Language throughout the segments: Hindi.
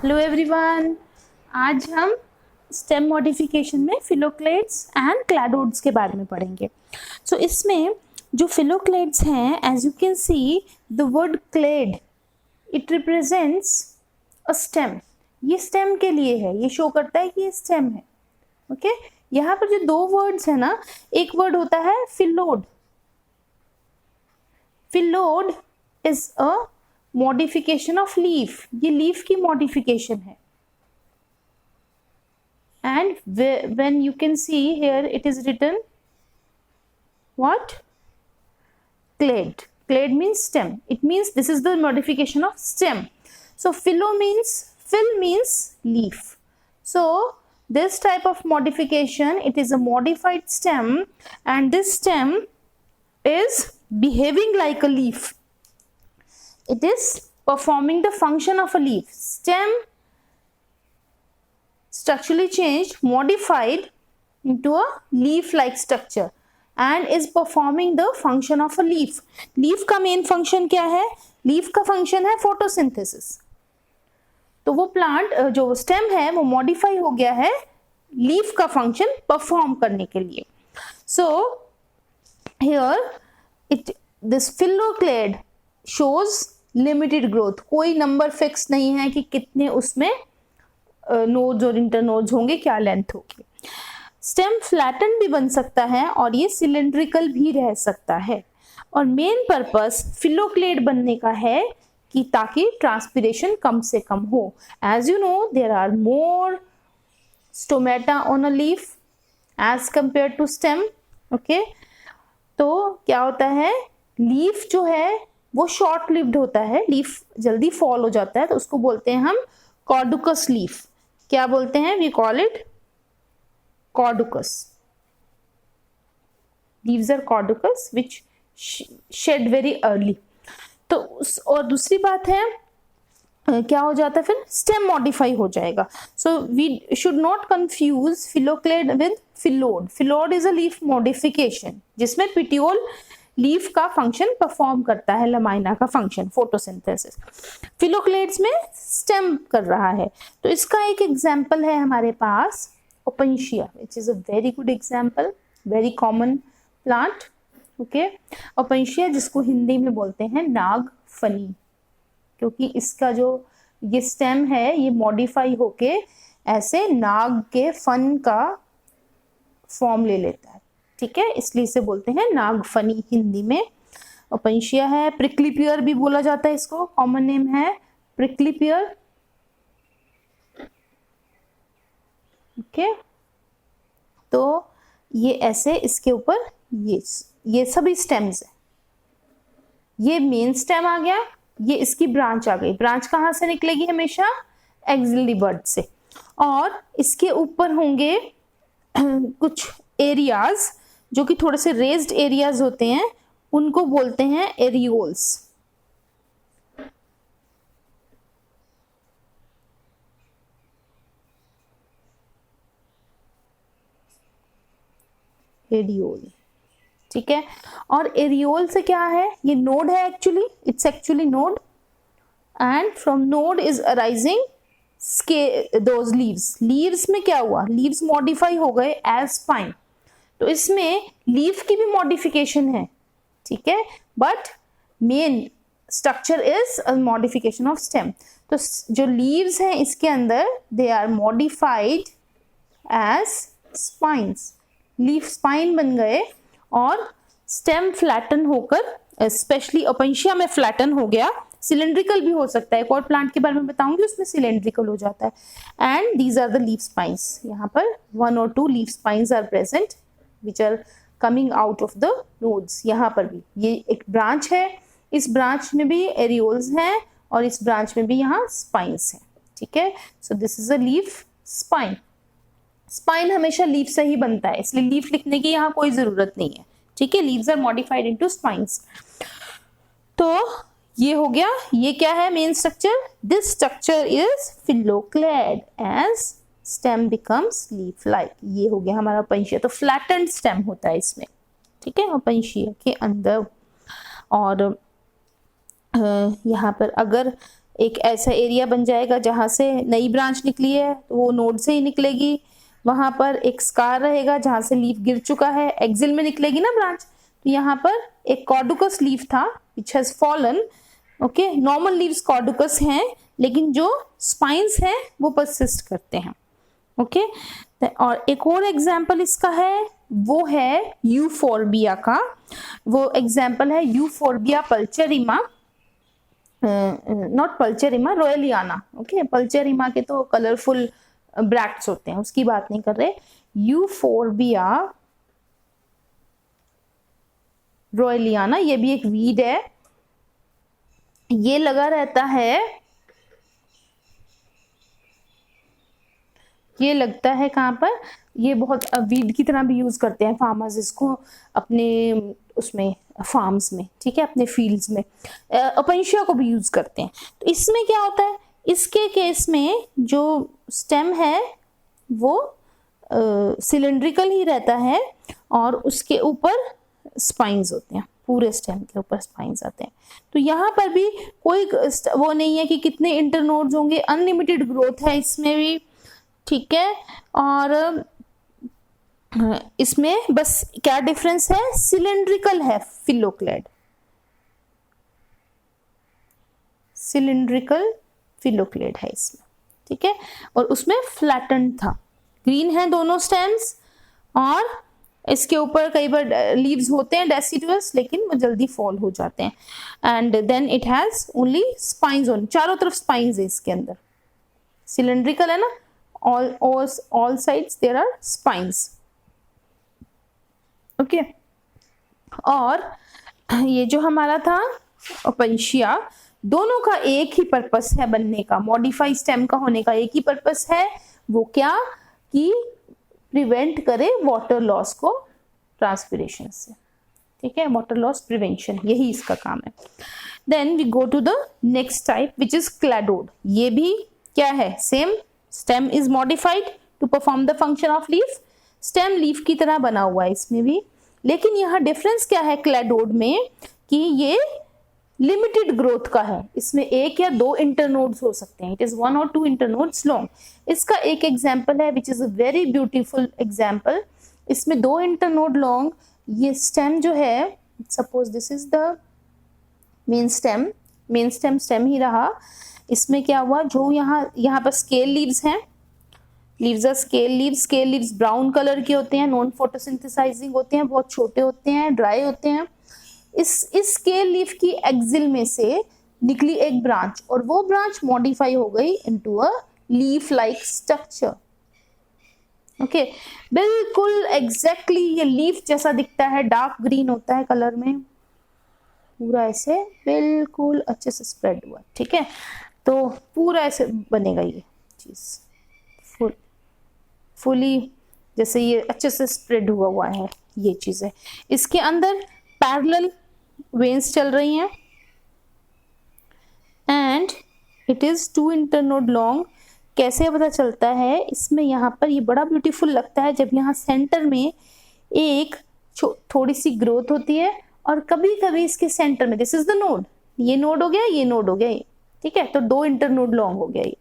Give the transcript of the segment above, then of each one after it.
हेलो एवरीवन, आज हम स्टेम मॉडिफिकेशन में फिलोक्लेड्स एंड क्लैडोड्स के बारे में पढ़ेंगे। सो इसमें जो फिलोक्लेड्स हैं, as you can see the word clade, it represents a stem. ये स्टेम के लिए है, ये शो करता है कि ये स्टेम है। ओके यहाँ पर जो दो वर्ड्स है ना, एक वर्ड होता है phyllode. Phyllode is a modification of leaf, ये लीफ की मॉडिफिकेशन है। And when you can see here it is written what? Clade. Clade means stem. It means this is the modification of stem. So philo means, phil means leaf. So this type of modification, it is a modified stem, and this stem is behaving like a leaf. It is performing the function of a leaf. Stem structurally changed, modified into a leaf-like structure and is performing the function of a leaf. Leaf का main function क्या है? Leaf का function है photosynthesis. तो वो plant जो stem है वो modify हो गया है leaf का function perform करने के लिए. So here this phyloclade shows limited growth. कोई नंबर फिक्स नहीं है कि कितने उसमें नोड्स और इंटरनोड्स होंगे, क्या लेंथ होगी। स्टेम फ्लैटन भी बन सकता है और ये सिलेंड्रिकल भी रह सकता है, और मेन पर्पस फिलोक्लेड बनने का है कि ताकि ट्रांसपिरेशन कम से कम हो। As you know there are more stomata on a leaf as compare to stem. Okay तो क्या होता है, लीफ जो है वो शॉर्ट लिव्ड होता है, लीफ जल्दी फॉल हो जाता है, तो उसको बोलते हैं हम कॉर्डुकस लीफ। क्या बोलते हैं? We call it caducous. Leaves are caducous which shed very early. तो और दूसरी बात है क्या हो जाता है, फिर स्टेम मॉडिफाई हो जाएगा। So we should not confuse phylloclade with phyllode. Phyllode is a leaf modification जिसमें पिटियोल लीफ का फंक्शन परफॉर्म करता है, लमाइना का फंक्शन फोटोसिंथेसिस। फिलोक्लेड्स में स्टेम कर रहा है। तो इसका एक एग्जांपल है हमारे पास opuntia, which is a very good example, very common plant. Okay opuntia जिसको हिंदी में बोलते हैं नाग फनी, क्योंकि इसका जो ये स्टेम है ये मॉडिफाई होके ऐसे नाग के फन का फॉर्म ले लेता है। ठीक है, इसलिए इसे बोलते हैं नागफनी हिंदी में। ओपेंशिया है, प्रिकली पियर भी बोला जाता है इसको, कॉमन नेम है प्रिकली पियर। ओके तो ये ऐसे इसके ऊपर ये सभी स्टेम्स है। ये मेन स्टेम आ गया, ये इसकी ब्रांच आ गई। ब्रांच कहाँ से निकलेगी? हमेशा एक्सिलरी बर्ड से। और इसके ऊपर होंगे कुछ एरियाज जो कि थोड़े से रेज्ड एरियाज होते हैं, उनको बोलते हैं एरियोल्स। एरियोल, ठीक है। और एरियोल से क्या है, ये नोड है actually, it's actually node, and from node is arising those leaves. Leaves में क्या हुआ, लीव्स मॉडिफाई हो गए एज स्पाइन। तो इसमें लीफ की भी मॉडिफिकेशन है, ठीक है, but main structure is a modification of stem. तो जो लीव्स हैं इसके अंदर they are modified as spines. Leaf spine बन गए और स्टेम फ्लैटन होकर, स्पेशली ओपेंशिया में फ्लैटन हो गया। सिलेंड्रिकल भी हो सकता है, एक और प्लांट के बारे में बताऊंगी उसमें सिलेंड्रिकल हो जाता है। And these are the leaf spines. यहाँ पर 1 or 2 leaf spines are present which are coming out of the nodes। यहाँ पर भी ये एक ब्रांच है, इस ब्रांच में भी एरियोल्स हैं और इस ब्रांच में भी यहाँ स्पाइन्स हैं। ठीक है, so this is a leaf spine. Spine हमेशा लीफ से ही बनता है, इसलिए लीफ लिखने की यहाँ कोई जरूरत नहीं है। ठीक है, leaves are modified into spines. तो ये हो गया, ये क्या है main structure? This structure is phylloclade as stem becomes leaf like. ये हो गया हमारा ओपेंशिया। तो फ्लैटेंड स्टेम होता है इसमें, ठीक है, ओपेंशिया के अंदर। और यहाँ पर अगर एक ऐसा एरिया बन जाएगा जहां से नई ब्रांच निकली है, तो वो नोड से ही निकलेगी। वहां पर एक स्कार रहेगा जहां से लीफ गिर चुका है, एक्सिल में निकलेगी ना ब्रांच। तो यहाँ पर एक कॉर्डुकस लीफ था which has fallen. Okay, normal leaves caducous हैं, लेकिन जो स्पाइंस हैं वो परसिस्ट करते हैं। ओके, और एक और एग्जाम्पल इसका है, वो है यूफोर्बिया का। वो एग्जाम्पल है यूफोर्बिया पल्चरिमा, नॉट पल्चरिमा, रॉयलियाना। ओके, पल्चरिमा के तो कलरफुल ब्रैक्ट्स होते हैं, उसकी बात नहीं कर रहे। यूफोर्बिया रॉयलियाना, ये भी एक वीड है, ये लगा रहता है, ये लगता है कहाँ पर, ये बहुत वीड की तरह भी यूज करते हैं फार्मर्स इसको अपने उसमें फार्म्स में, ठीक है, अपने फील्ड्स में। अपंशिया को भी यूज करते हैं। तो इसमें क्या होता है, इसके केस में जो स्टेम है वो सिलेंड्रिकल ही रहता है और उसके ऊपर स्पाइंस होते हैं, पूरे स्टेम के ऊपर स्पाइंस आते हैं। तो यहाँ पर भी कोई वो नहीं है कि कितने इंटरनोड्स होंगे, अनलिमिटेड ग्रोथ है इसमें भी, ठीक है। और इसमें बस क्या डिफरेंस है, सिलेंड्रिकल है फिलोक्लेड, सिलेंड्रिकल फिलोक्लेड है इसमें, ठीक है। और उसमें फ्लैटेंड था, ग्रीन है दोनों स्टेम्स, और इसके ऊपर कई बार लीव्स होते हैं डेसिडुअस, लेकिन वो जल्दी फॉल हो जाते हैं। And then it has only spines, on चारों तरफ स्पाइंस है इसके अंदर, सिलेंड्रिकल है ना, all sides there are spines। Okay, और ये जो हमारा था ओपेंशिया, दोनों का एक ही पर्पस है बनने का, मॉडिफाई स्टेम का होने का एक ही पर्पस है, वो क्या, कि प्रिवेंट करे वाटर लॉस को ट्रांसपिरेशन से, ठीक है, वाटर लॉस प्रिवेंशन, यही इसका काम है। Then we go to the next type which is cladode. ये भी क्या है, same, stem is modified to perform the function of leaf, stem leaf की तरह बना हुआ है इसमें भी, लेकिन यहाँ डिफरेंस क्या है क्लैडोड में, कि ये लिमिटेड ग्रोथ का है, इसमें एक या दो इंटरनोड्स हो सकते हैं, इट इज 1 और 2 इंटरनोड्स लॉन्ग। इसका एक एग्जांपल है which is a very beautiful example, इसमें 2 इंटरनोड लॉन्ग, ये स्टेम जो है, suppose this is the main stem, stem ही रहा, इसमें क्या हुआ, जो यहाँ पर स्केल लीव्स हैं, leaves are scale leaves brown colour के होते हैं, नॉन फोटोसिंथेसाइजिंग होते हैं, बहुत छोटे होते हैं, ड्राई होते हैं। इस स्केल लीफ की एक्सिल में से निकली एक ब्रांच, और वो ब्रांच मॉडिफाई हो गई into a leaf like structure. Okay, बिल्कुल एग्जैक्टली ये लीफ जैसा दिखता है, डार्क ग्रीन होता है कलर में, पूरा ऐसे बिल्कुल अच्छे से स्प्रेड हुआ, ठीक है। तो पूरा ऐसे बनेगा ये चीज, फुली जैसे ये अच्छे से स्प्रेड हुआ है ये चीज है। इसके अंदर पैरेलल वेन्स चल रही हैं and it is 2 internode long. कैसे पता चलता है, इसमें यहाँ पर ये बड़ा ब्यूटीफुल लगता है जब यहाँ सेंटर में एक थोड़ी सी ग्रोथ होती है, और कभी कभी इसके सेंटर में, दिस इज द नोड, ये नोड हो गया, ये नोड हो गया ये, ठीक है, तो 2 इंटरनोड लॉन्ग हो गया ये।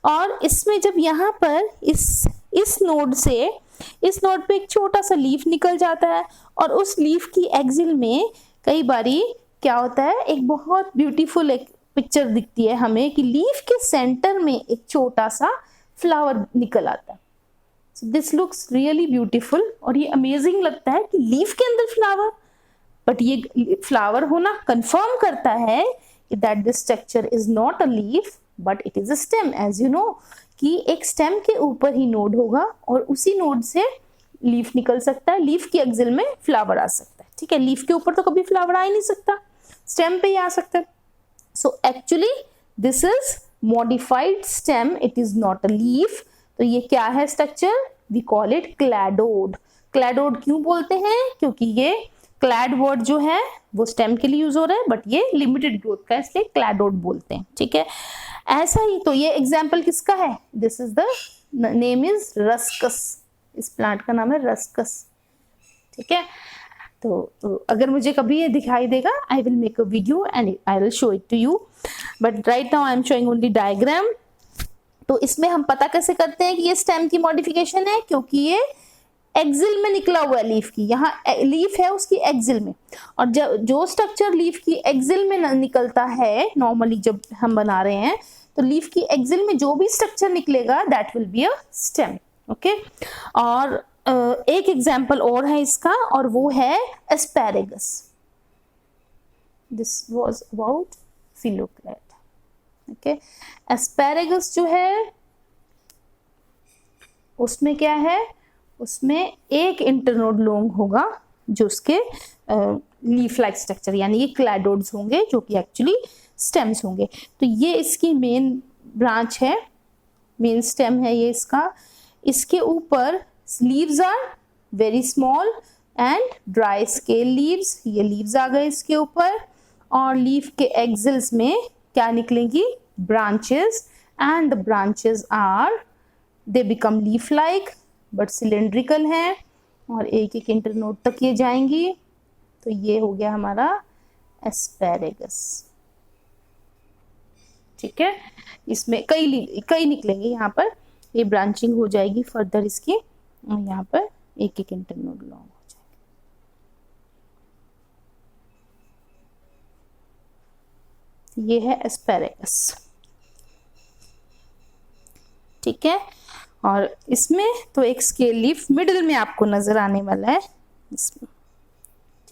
और इसमें जब यहाँ पर इस नोड से इस नोड पे एक छोटा सा लीफ निकल जाता है, और उस लीफ की एक्सिल में कई बारी क्या होता है, एक बहुत ब्यूटीफुल एक पिक्चर दिखती है हमें कि लीफ के सेंटर में एक छोटा सा फ्लावर निकल आता है। So this looks really beautiful, और ये अमेजिंग लगता है कि लीफ के अंदर फ्लावर, बट ये फ्लावर होना कंफर्म करता है that this structure is not a leaf but it is a stem. As you know कि एक स्टेम के ऊपर ही नोड होगा और उसी नोड से लीफ निकल सकता है, लीफ की एक्सिल में फ्लावर आ सकता है, ठीक है। लीफ के ऊपर तो कभी फ्लावर आ ही नहीं सकता, स्टेम पे ही आ सकता है। So actually this is modified stem, it is not a leaf. तो ये क्या है structure, we call it cladode. Cladode क्यों बोलते हैं, क्योंकि ये क्लैड वर्ड जो है वो स्टेम के लिए यूज हो रहा है, बट ये लिमिटेड ग्रोथ का, इसलिए क्लैडोड बोलते हैं, ठीक है। ऐसा ही तो ये एग्जाम्पल किसका है, this is the name is ruscus, इस प्लांट का नाम है रस्कस, ठीक है। तो अगर मुझे कभी ये दिखाई देगा, I will make a video and I will show it to you, but right now I am showing only diagram. तो इसमें हम पता कैसे करते हैं कि ये स्टेम की मॉडिफिकेशन है, क्योंकि ये एक्सिल में निकला हुआ है लीफ की, यहाँ लीफ है उसकी एक्सिल में, और जो स्ट्रक्चर लीफ की एक्सिल में निकलता है नॉर्मली जब हम बना रहे हैं, तो लीफ की एक्सिल में जो भी स्ट्रक्चर निकलेगा that will be a stem. Okay, और एक एग्जाम्पल और है इसका, और वो है asparagus. This was about phylloclade. Okay, asparagus जो है उसमें क्या है, उसमें एक इंटरनोड लॉन्ग होगा जो उसके लीफ लाइक स्ट्रक्चर यानी ये क्लैडोड्स होंगे जो कि एक्चुअली स्टेम्स होंगे। तो ये इसकी मेन ब्रांच है, मेन स्टेम है ये इसका। इसके ऊपर leaves are very small and dry scale leaves, ये लीव्स आ गए इसके ऊपर, और लीफ के एक्सिल्स में क्या निकलेंगी, branches, and the branches are they become leaf like but cylindrical है, और एक एक इंटरनोड तक ये जाएंगी। तो ये हो गया हमारा एस्पैरेगस। ठीक है, इसमें कई निकलेंगे, यहाँ पर ये ब्रांचिंग हो जाएगी फर्दर इसकी, और यहाँ पर एक एक इंटरनोड लॉन्ग हो जाएगा। ये है एस्पैरेगस। ठीक है, और इसमें तो एक स्केल लीफ मिडिल में आपको नजर आने वाला है इसमें।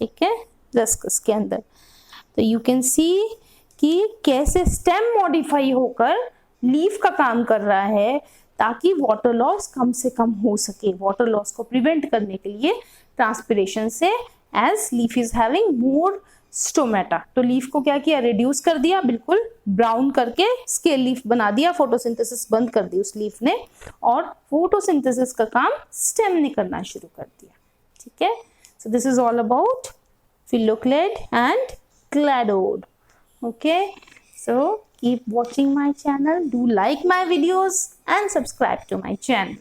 ठीक है, रस्कस के अंदर। तो यू कैन सी कि कैसे स्टेम मॉडिफाई होकर लीफ का काम कर रहा है, ताकि वाटर लॉस कम से कम हो सके, वाटर लॉस को प्रिवेंट करने के लिए ट्रांसपिरेशन से, as leaf is having more stomata. तो लीफ को क्या किया, रिड्यूस कर दिया, बिल्कुल ब्राउन करके स्केल लीफ बना दिया, फोटोसिंथेसिस बंद कर दी उस लीफ ने, और फोटोसिंथेसिस का काम स्टेम ने करना शुरू कर दिया। ठीक है, so this is all about phylloclade and cladode. Okay, so keep watching my channel, do like my videos and subscribe to my channel.